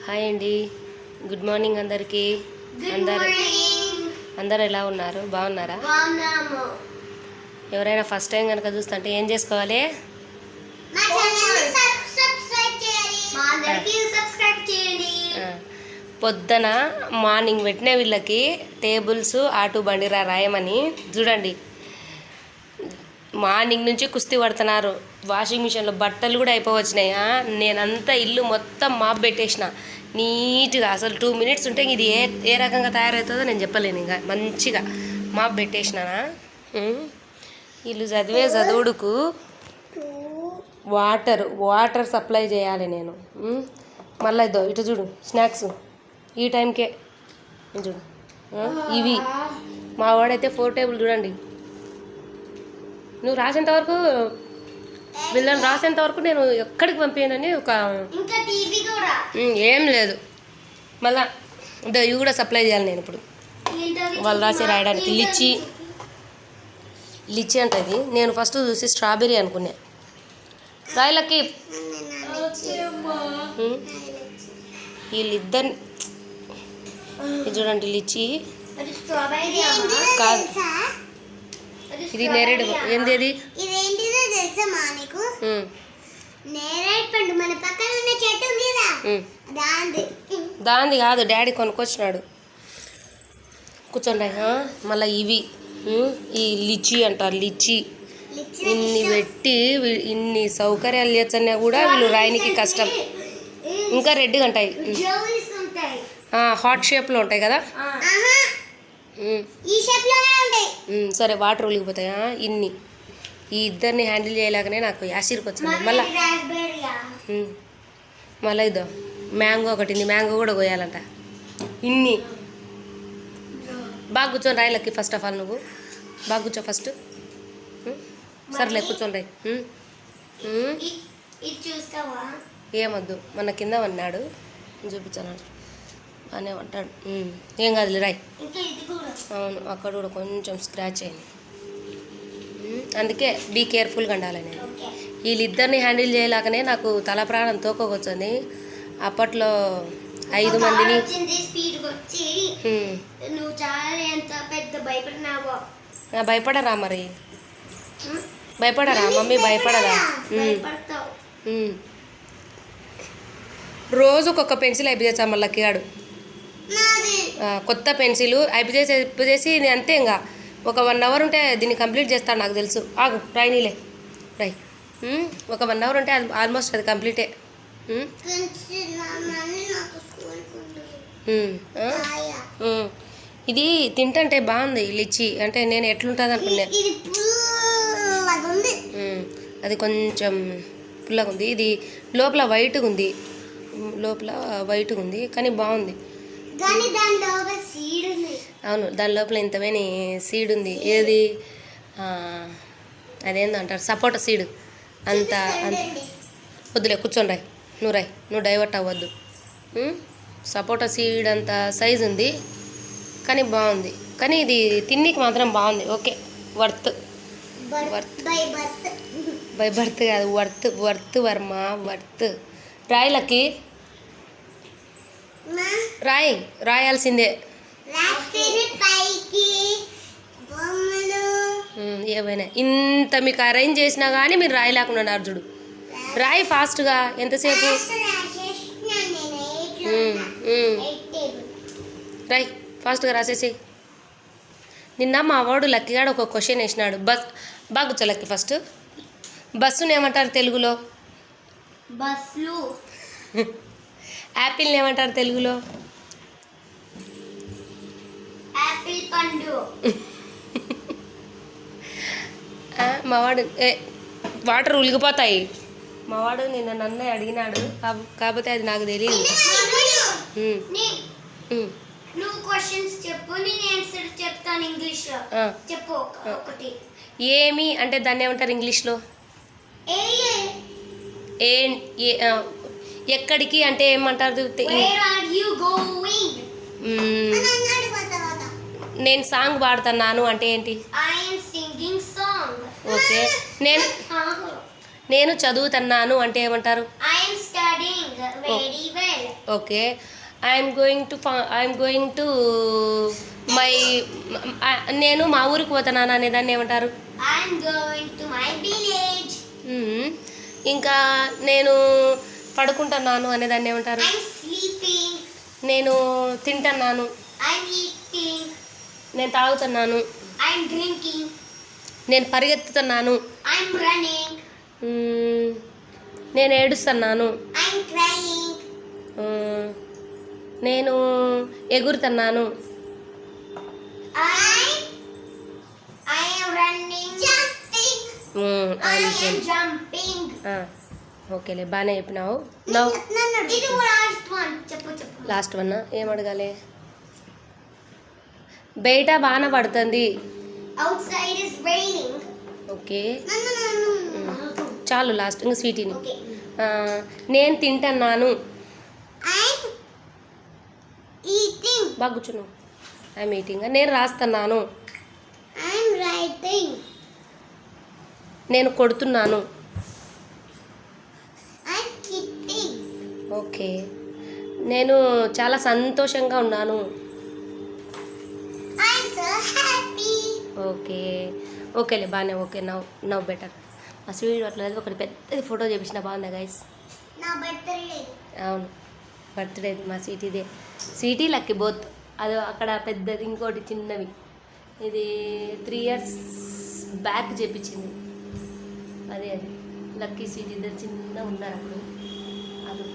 Hi అండి, good morning అందరికీ. అందరు ఎలా ఉన్నారు? బాగున్నారా? ఎవరైనా ఫస్ట్ టైం కనుక చూస్తుంటే ఏం చేసుకోవాలి? పొద్దున మార్నింగ్ పెట్టిన వీళ్ళకి టేబుల్స్ ఆటు బండిరా రాయమని చూడండి. మార్నింగ్ నుంచి కుస్తీ పడుతున్నారు. వాషింగ్ మిషన్లో బట్టలు కూడా అయిపోవచ్చినాయి. నేనంతా ఇల్లు మొత్తం మాప్ పెట్టేసిన నీట్గా. అసలు 2 minutes ఉంటే ఇది ఏ రకంగా తయారవుతుందో నేను చెప్పలేను. ఇంకా మంచిగా మాప్ పెట్టేసినానా. వీళ్ళు చదివే చదువుడుకు వాటర్ సప్లై చేయాలి నేను. మళ్ళీ ఇటు చూడు, స్నాక్స్ ఈ టైంకే చూడు. ఇవి మా వాడైతే 4 టేబుల్ చూడండి. నువ్వు రాసేంత వరకు, వీళ్ళని రాసేంత వరకు నేను ఎక్కడికి పంపానని ఒక ఏం లేదు. మళ్ళా ఇవి కూడా సప్లై చేయాలి నేను ఇప్పుడు. వాళ్ళు రాయడానికి లిచ్చి అంటది. నేను ఫస్ట్ చూసి స్ట్రాబెర్రీ అనుకున్నా. రాయలకి వీళ్ళిద్దరిని చూడండి. లిచ్చి కాదు, ఇది నేరేడు. ఏంది అది? దాంది కాదు, డాడీ కొనుక్కొచ్చినాడు. కూర్చోండి. మళ్ళీ ఇవి ఈ లిచ్చి అంటారు. లిచ్చి ఇన్ని పెట్టి ఇన్ని సౌకర్యాలు చేయొచ్చన్నా కూడా వీళ్ళు రాయనికి కష్టం. ఇంకా రెడ్గా ఉంటాయి, హాట్ షేప్లో ఉంటాయి కదా. సరే, వాటర్ ఒలిగిపోతాయి. ఇన్ని ఈ ఇద్దరిని హ్యాండిల్ చేయలేకనే నాకు యాసిడ్కి వచ్చింది. మళ్ళీ ఇదో మ్యాంగో ఒకటి, మ్యాంగో కూడా కోయాలంట. ఇన్ని బాగా కూర్చొని రాయలకి. ఫస్ట్ ఆఫ్ ఆల్ నువ్వు బాగా కూర్చో ఫస్ట్. సర్లే కూర్చొని రాయి. ఏమొద్దు, మన కింద అన్నాడు, చూపించాను అనే అంటాడు. ఏం కాదులే, రాయి. అవును, అక్కడ కూడా కొంచెం స్క్రాచ్ అయింది. అందుకే బీ కేర్ఫుల్గా ఉండాలి. నేను వీళ్ళిద్దరిని హ్యాండిల్ చేయలేకనే నాకు తల ప్రాణం తోకొచ్చింది. అప్పట్లో 5 మందిని. భయపడరా మరి? భయపడరా మమ్మీ? భయపడరా? రోజుకొక పెన్సిల్ అయిపోయేసా మళ్ళీ కిగాడు. కొత్త పెన్సిల్ అయిపోయేసి అంతే. ఇంకా ఒక 1 hour ఉంటే దీన్ని కంప్లీట్ చేస్తాను నాకు తెలుసు. ఆగు, రాయి నీలే, రాయి. ఒక 1 hour ఉంటే అది ఆల్మోస్ట్ అది కంప్లీటే. ఇది తింటే బాగుంది లిచ్చి. అంటే నేను ఎట్లుంటుంది అనుకున్నా. అది కొంచెం పుల్లగా ఉంది. ఇది లోపల వైట్గా ఉంది, కానీ బాగుంది. అవును, దాని లోపల ఇంతమేని సీడ్ ఉంది. ఏది అదేందో అంటారు, సపోటా సీడ్. అంత వద్దులే, కూర్చొని రాయి. నువ్వు డైవర్ట్ అవ్వద్దు. సపోటా సీడ్ అంత సైజు ఉంది, కానీ బాగుంది. కానీ ఇది తిన్నీకి మాత్రం బాగుంది. ఓకే, వర్త్ బై బర్త్ కాదు, వర్త్ వర్మ, వర్త్. రాయలకి రాయాల్సిందే. ఏమైనా ఇంత మీకు అరేంజ్ చేసినా కానీ మీరు రాయలేకుండా అర్జుడు. రాయి ఫాస్ట్గా, ఎంతసేపు? రాయి ఫాస్ట్గా, రాసేసి. నిన్న మా వాడు లక్కీగాడు ఒక క్వశ్చన్ వేసినాడు. బాగా కూర్చో లక్కీ. ఫస్ట్ బస్సుని ఏమంటారు తెలుగులో? బస్సు. యాపిల్ని ఏమంటారు తెలుగులో? యాపిల్ పండు. మా వాడు వాటర్ ఉలిగిపోతాయి. మా వాడు నిన్న నన్ను అడిగినాడు, కాకపోతే అది నాకు తెలియదు. నువ్వు క్వశ్చన్స్ చెప్పు, నేను ఆన్సర్ చెప్తాను ఇంగ్లీష్లో. చెప్పు ఒకటి. ఏమి అంటే దాన్ని ఏమంటారు ఇంగ్లీష్లో? ఎక్కడికి అంటే ఏమంటారు? నేను సాంగ్ పాడుతున్నాను అంటే ఏంటి? ఓకే. నేను చదువుతున్నాను అంటే ఏమంటారు? I am studying very well. Okay. I'm going to my నేను మా ఊరికి పోతున్నాను అనేదాన్ని ఏమంటారు? I'm going to my village. మ్మ్. ఇంకా నేను పడుకుంటున్నాను అనేదాన్ని ఏమంటారు? I'm sleeping. నేను తింటున్నాను, I'm eating. నేను తాగుతున్నాను, I'm drinking. నేను పరిగెత్తుతున్నాను, I'm running. మ్మ్. నేను ఏడుస్తున్నాను, I'm crying. మ్మ్. నేను ఎగురుతున్నాను, I am running. Jumping. I am jumping. ఓకేలే బాగానే చెప్పినావు. నవ్వు ఇది లాస్ట్ వన్. చెప్పు. లాస్ట్ వన్ ఏం అడగాలి? బయట వాన పడుతుంది. Outside is raining. Okay No. చాలు లాస్ట్ ఇంకా స్వీటీని. Okay. నేను తింటున్నాను. I'm eating. బాగా కూర్చున్నావు. I'm eating. నేను రాస్తున్నాను, I'm writing. నేను కొడుతున్నాను. I'm kitting. ఓకే. నేను చాలా సంతోషంగా ఉన్నాను. I'm so happy. ఓకేలే బాగానే. Okay now better. ఆ స్వీట్ అట్లా ఒకటి పెద్దది ఫోటో చేపించిన బాగుందా గైస్? నా బర్త్డే. అవును బర్త్డే మా స్వీటీదే. Sweety lucky both. అది అక్కడ పెద్దది ఇంకోటి చిన్నవి. ఇది 3 years బ్యాక్ చేపించింది. అది లక్కీ స్వీట్ ఇద్దరు చిన్న ఉన్నారు అప్పుడు. అది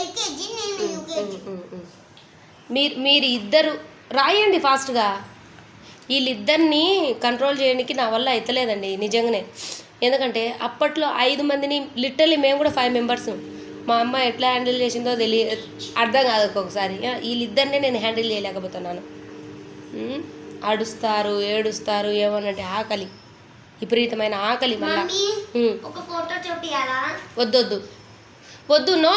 ఎల్కేజీ నేను యూకేజీ. మీరు ఇద్దరు రాయండి ఫాస్ట్గా. వీళ్ళిద్దరిని కంట్రోల్ చేయడానికి నా వల్ల అవుతలేదండి నిజంగానే. ఎందుకంటే అప్పట్లో 5 మందిని లిటరలీ మేము కూడా 5 members. మా అమ్మ ఎట్లా హ్యాండిల్ చేసిందో అర్థం కాదు ఒక్కొక్కసారి. వీళ్ళిద్దరినే నేను హ్యాండిల్ చేయలేకపోతున్నాను. అడుస్తారు, ఏడుస్తారు, ఏమనంటే ఆకలి, విపరీతమైన ఆకలి. మళ్ళీ ఒక ఫోటో చూపియాలా? వద్దు నో.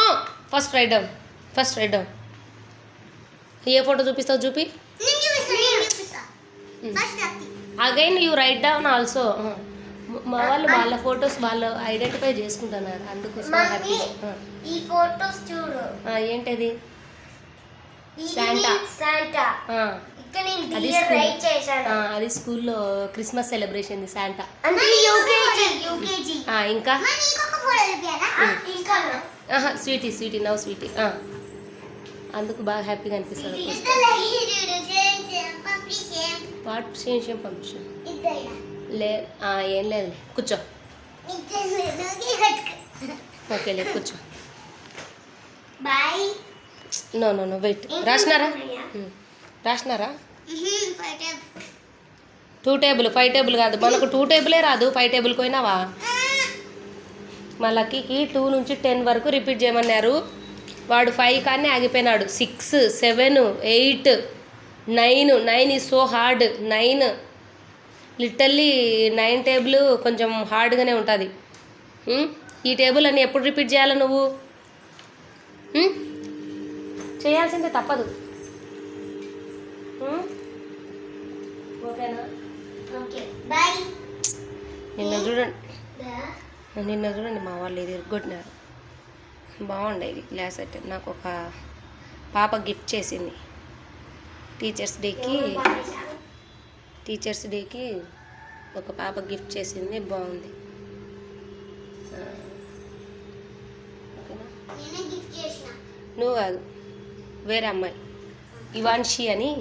First write down. ఏ ఫోటో చూపిస్తావు చూపి. Again you write down also. మా వాళ్ళు వాళ్ళ ఫొటోస్ వాళ్ళు ఐడెంటిఫై చేసుకుంటున్నారు అందుకోసం హ్యాపీ. ఈ ఫోటోస్ చూడు. ఏంటది? శాంటా. ఇక్కడ నేను డియర్ రైట్ చేశాను. అది స్కూల్లో క్రిస్మస్ సెలబ్రేషన్ శాంటా. అంటే యూకేజీ. ఇంకా ఇంకొక ఫోటో చూపియాలా? ఇంకా స్వీటీ నవ్ స్వీటీ. అందుకు బాగా హ్యాపీగా అనిపిస్తుంది. వాట్ పంపించాం ఏం లేదు. కూర్చో. ఓకేలే కూర్చో. బాయ్. No wait. రాసినారా? 2 table 5 table కాదు. మనకు 2 table రాదు. 5 table పోయినావా? మా లక్కీకి 2 నుంచి 10 వరకు రిపీట్ చేయమన్నారు. వాడు 5 కానీ ఆగిపోయినాడు. 6, 7, 8, 9 ఈజ్ సో హార్డ్. 9 లిటల్లీ 9 table కొంచెం హార్డ్గానే ఉంటుంది. ఈ టేబుల్ అని ఎప్పుడు రిపీట్ చేయాలి నువ్వు? చేయాల్సిందే, తప్పదు. ఓకేనా? Okay bye. నిన్న చూడండి మా వాళ్ళు ఇది ఎగ్గొట్టినారు. బాగుండేది క్లాస్ అయితే. నాకు ఒక పాప గిఫ్ట్ చేసింది టీచర్స్ డేకి ఒక పాప గిఫ్ట్ చేసింది. బాగుంది. ఓకేనా? నువ్వు కాదు, వేరే అమ్మాయి ఇవాన్షి అని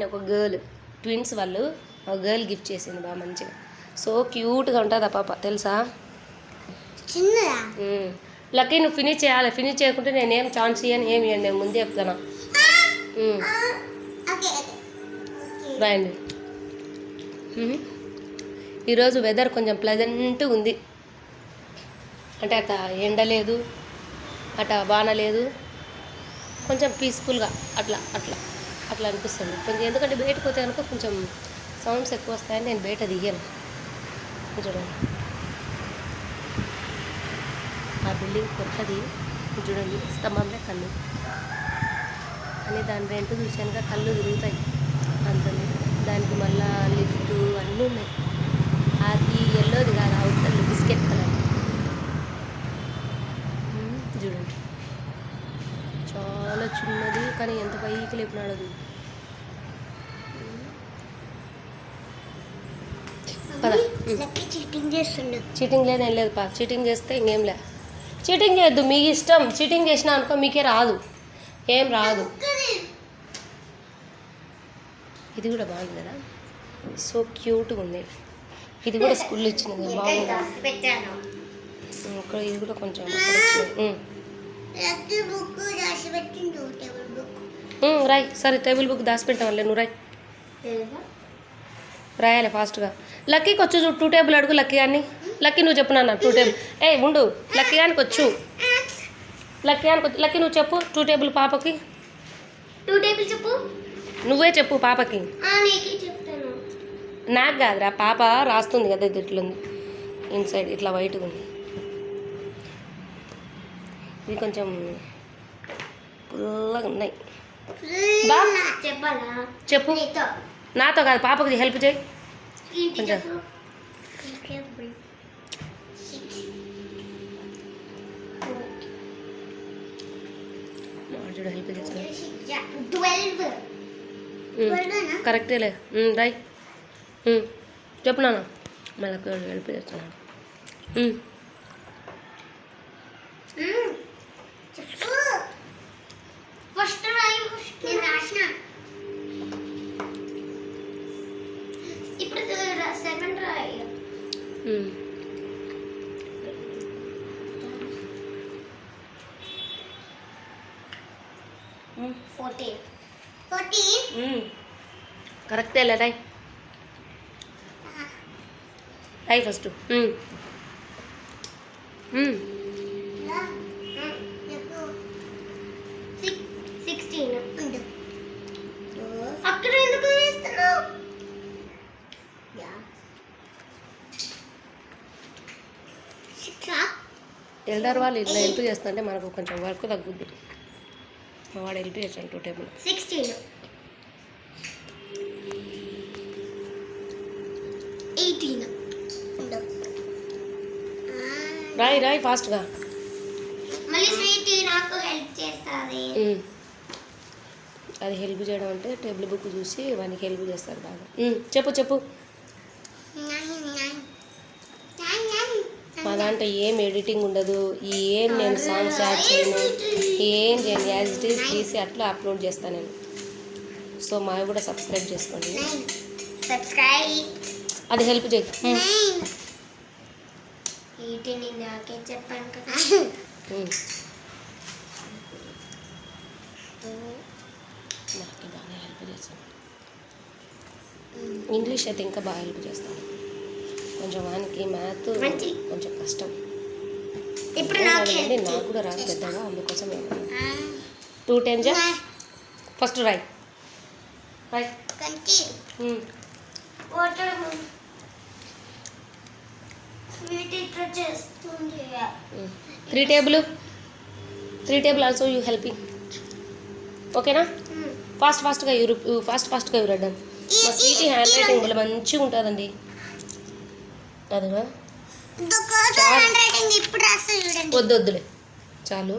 ఒక గర్ల్, ట్విన్స్ వాళ్ళు. ఒక గర్ల్ గిఫ్ట్ చేసింది బాగా మంచిగా. సో క్యూట్గా ఉంటుంది ఆ పాప, తెలుసా? లక్కీ నువ్వు ఫినిష్ చేయాలి. ఫినిష్ చేయకుంటే నేనేం ఛాన్స్ ఇయ్యను, ఏమి ఇవ్వండి. నేను ముందే చెప్తాను. రాయండి. ఈరోజు వెదర్ కొంచెం ప్లెజెంట్గా ఉంది. అంటే అట్లా ఎండ లేదు, అట్లా వాన లేదు, కొంచెం పీస్ఫుల్గా అట్లా అనిపిస్తుంది కొంచెం. ఎందుకంటే బయటకు పోతే కనుక కొంచెం సౌండ్స్ ఎక్కువ వస్తాయని నేను బయట దిగాను. చూడండి ఆ బిల్డింగ్ కొత్తది. చూడండి స్తంభంలో కళ్ళు అని దాని రెంట్ చూసానుగా కళ్ళు తిరుగుతాయి అంటుంది. దానికి మళ్ళా లిఫ్ట్ అన్నీ ఉన్నాయి. అది ఎల్లోది కాదు, అవుతుంది బిస్కెట్ కలర్. చూడు, చాలా చిన్నది కానీ ఎంత పైకి లేపినాడు అది. పద. చీటింగ్ చేస్తుండే. చీటింగ్ లేదు, ఏం లేదు పా. చీటింగ్ చేస్తే ఇంకేం లే. చీటింగ్ చేయొద్దు, మీ ఇష్టం. చీటింగ్ చేసినా అనుకో మీకే రాదు, ఏం రాదు. ఇది కూడా బాగుంది కదా, సో క్యూట్గా ఉంది. ఇది కూడా స్కూల్లో ఇచ్చినది, బాగుంది. పెట్టాను. ఇక్కడ ఇది కూడా కొంచెం అక్కడ ఇచ్చినది. బుక్ రాసి పెట్టిండు, టేబుల్ బుక్. రాయ్. సరే టేబుల్ బుక్ దాచిపెట్టామలే, నువ్వు రాయ్. రాయాలి ఫాస్ట్గా. లక్కీకి వచ్చు చూడు, 2 టేబుల్ అడుగు లక్కీ కానీ. లక్కీ నువ్వు చెప్పు నాన్న 2 టేబుల్. ఉండు, లక్కీ గానికి వచ్చు. లక్కీ నువ్వు చెప్పు 2 టేబుల్ పాపకి. 2 టేబుల్ చెప్పు. నువ్వే చెప్పు పాపకి. నీకే చెప్తాను. నాకు కాదురా, పాప రాస్తుంది కదా, ఇది ఇట్లుంది ఇన్సైడ్, ఇట్లా వైట్గా ఉంది. ఇది కొంచెం పుల్లగా ఉన్నాయి. బా చెప్పాలా? చెప్పు. నాతో కాదు, పాపకి హెల్ప్ చేయి కొంచెం. చూడు హెల్ప్ చేస్తాను. 12. కరెక్టేలే. రాయ్. చెప్పు నాన్న, మళ్ళీ హెల్ప్ చేస్తున్నాను. చెప్పు. ఫస్ట్ నేను రాసిన. ఇప్పుడు 7 రాయి. 14. కరెక్టేలే. రాయ్ రాయ్ ఫస్ట్. 16. అక్కడ ఎందుకు వేస్తున్నావు? ఎల్దార్ వాళ్ళు ఇట్లా హెల్ప్ చేస్తుంటే మనకు కొంచెం వర్క్ తగ్గుద్ది. మా వాడు హెల్ప్ చేస్తాను 2 టేబుల్. 16. 18. రాయ్ రాయ్ ఫాస్ట్గా. మళ్ళీ స్వీట్ నాకు హెల్ప్ చేస్తుంది. అది హెల్ప్ చేయడం అంటే టేబుల్ బుక్ చూసి వానికి హెల్ప్ చేస్తారు బాగా. చెప్పు చెప్పు. మా దాంట్లో ఏం ఎడిటింగ్ ఉండదు, ఏం నేను సాంగ్స్ యాడ్ చేయను, ఏం చేయను. యాజ్ ఇట్ ఈస్ తీసి అట్లా అప్లోడ్ చేస్తాను నేను. సో మావి కూడా సబ్స్క్రైబ్ చేసుకోండి. అది హెల్ప్ చేయి. నాకే చెప్పాను కదా. నాకు బాగా హెల్ప్ చేస్తాను. ఇంగ్లీష్ అయితే ఇంకా బాగా హెల్ప్ చేస్తాను. కొంచెం వానికి మ్యాథ్ కొంచెం కష్టం. ఇప్పుడు నాకు కూడా రాదు పెద్దగా, అందుకోసం 2 10 ఫస్ట్ రాయ్. రాయ్. 3 టేబుల్ ఆల్సో యూ హెల్పింగ్. ఓకేనా? ఫాస్ట్గా ఫాస్ట్గా రెడ్డం. మా స్వీటీ హ్యాండ్ రైటింగ్ వల్ల మంచిగా ఉంటుందండి. అదిగా వద్దులే చాలు.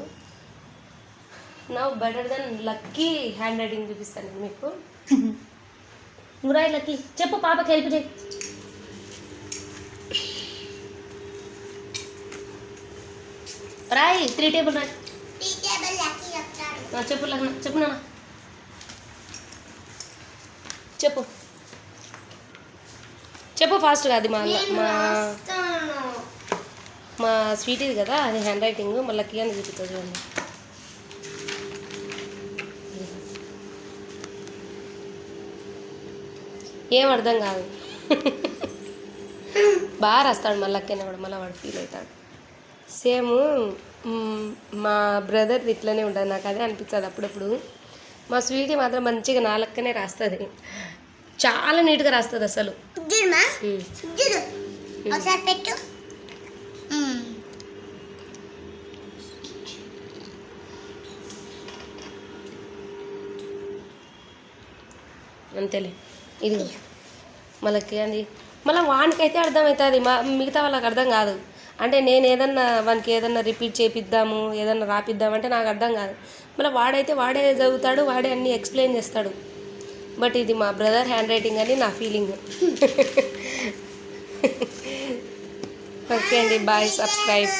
నా better than lucky handwriting చూపిస్తాను మీకు. నువ్వు రాయి లక్కీ. చెప్పు పాపకి హెల్ప్ చేయి. రాయి 3 టేబుల్ రాయి. చెప్పు చెప్పు నాన్న చెప్పు చెప్పు ఫాస్ట్గా. అది మా స్వీటీది కదా, అది హ్యాండ్ రైటింగ్. మళ్ళీ లక్కీ అని చూపిస్తుంది చూడండి. ఏం అర్థం కాదు. బాగా రాస్తాడు మళ్ళీ లక్కీ కూడా, మళ్ళీ వాడు ఫీల్ అవుతాడు. సేమ్ మా బ్రదర్ ఇట్లనే ఉంటుంది. నాకు అదే అనిపిస్తుంది అప్పుడప్పుడు. మా స్వీటీ మాత్రం మంచిగా నా లెక్కనే రాస్తుంది, చాలా నీట్గా రాస్తుంది అసలు. అంతేలే. ఇది మళ్ళీ అది మళ్ళీ వానికైతే అర్థమవుతుంది, మిగతా వాళ్ళకి అర్థం కాదు. అంటే నేను ఏదన్నా వానికి ఏదన్నా రిపీట్ చేపిద్దాము ఏదన్నా రాపిద్దామంటే నాకు అర్థం కాదు. మళ్ళీ వాడైతే వాడే చదువుతాడు, వాడే అన్నీ ఎక్స్ప్లెయిన్ చేస్తాడు. బట్ ఇది మా బ్రదర్ హ్యాండ్ రైటింగ్ అని నా ఫీలింగ్. ఓకే అండి, బాయ్, సబ్స్క్రైబ్.